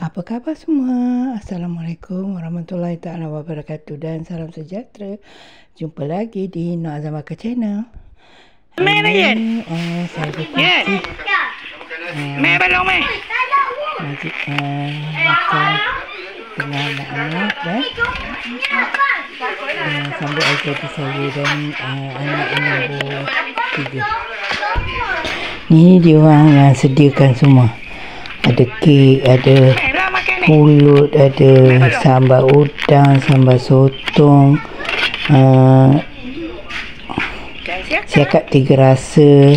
Apa khabar semua? Assalamualaikum warahmatullahi taala wabarakatuh dan salam sejahtera. Jumpa lagi di Nok Azamaka Channel. Saya berkongsi makan dengan anak-anak dan sambut adik saya dan anak nombor 3. Ni dia orang yang sediakan semua. Ada kek, ada pulut, ada sambal udang, sambal sotong, siakap 3 rasa,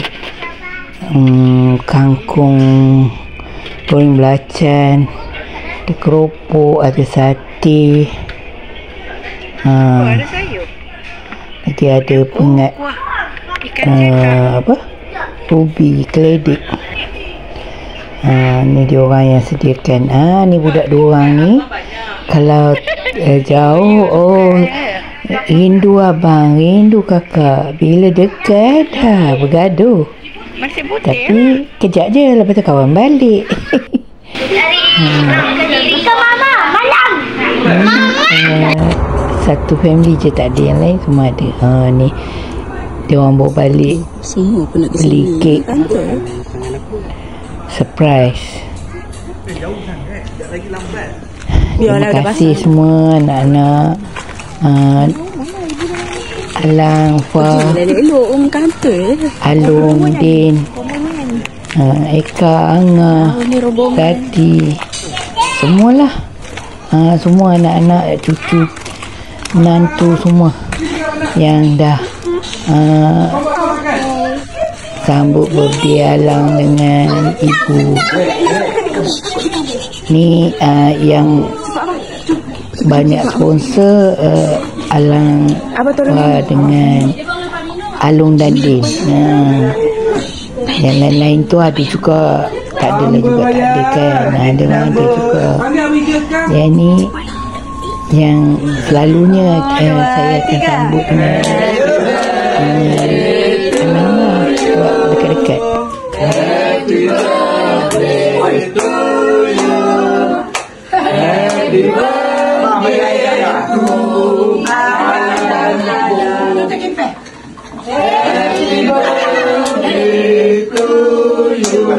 kangkung goreng belacan, ada keropok, ada sate, lagi ada pengat ubi keledek. Ni dia orang yang sediakan. Ni budak 2 orang ni. Kalau jauh, rindu abang, rindu kakak. Bila dekat, bergaduh. Tapi kejap je, lepas tu kawan balik. Satu family je, tak ada yang lain, semua ada. Ni dia orang bawa balik semua pun nak beli kek surprise. Terima kasih semua anak-anak, Alang, Fah, Alung, Din, Eka, Angah, Tati, semualah. Semua anak-anak, cucu, menantu semua yang dah sambut birthday Alang dengan ibu. Ni yang banyak sponsor, Alang dengan Alung dan Din. Yang lain-lain tu ada juga, tak ada lah juga, tak ada kan. Ada juga. Yang ni yang selalunya saya akan sambut dengan dekat-dekat. Happy birthday to you. Happy birthday to you. Happy birthday to you.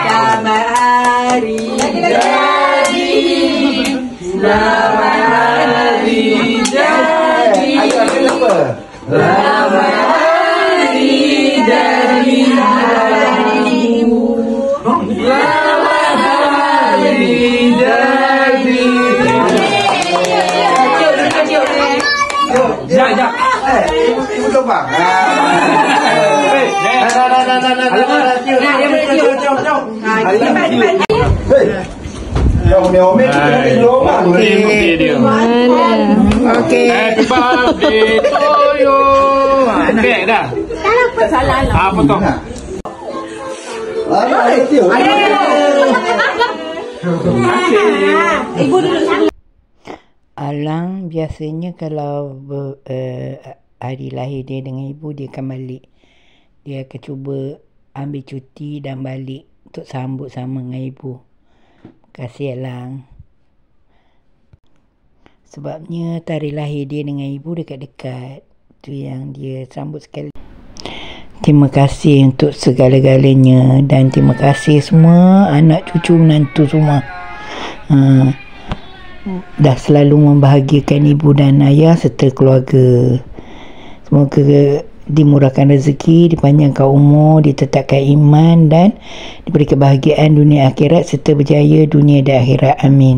Selamat hari jadi. Selamat hari jadi. Selamat hari jadi harimu. Selamat hari jadi. Jap. Ibu coba. Okey. Happy birthday to you. Beg dah. Salah. Apa tu? Ibu duduk sana. Alang biasanya kalau hari lahir dia dengan ibu, dia akan balik. Dia akan cuba ambil cuti dan balik untuk sambut sama dengan ibu. Terima kasih Alang. Sebabnya tarikh lahir dia dengan ibu dekat-dekat. Tu yang dia sambut sekali. Terima kasih untuk segala-galanya. Dan terima kasih semua anak cucu menantu semua. Dah selalu membahagiakan ibu dan ayah serta keluarga. Semoga dimurahkan rezeki, dipanjangkan umur, ditetapkan iman dan diberi kebahagiaan dunia akhirat serta berjaya dunia dan akhirat. Amin.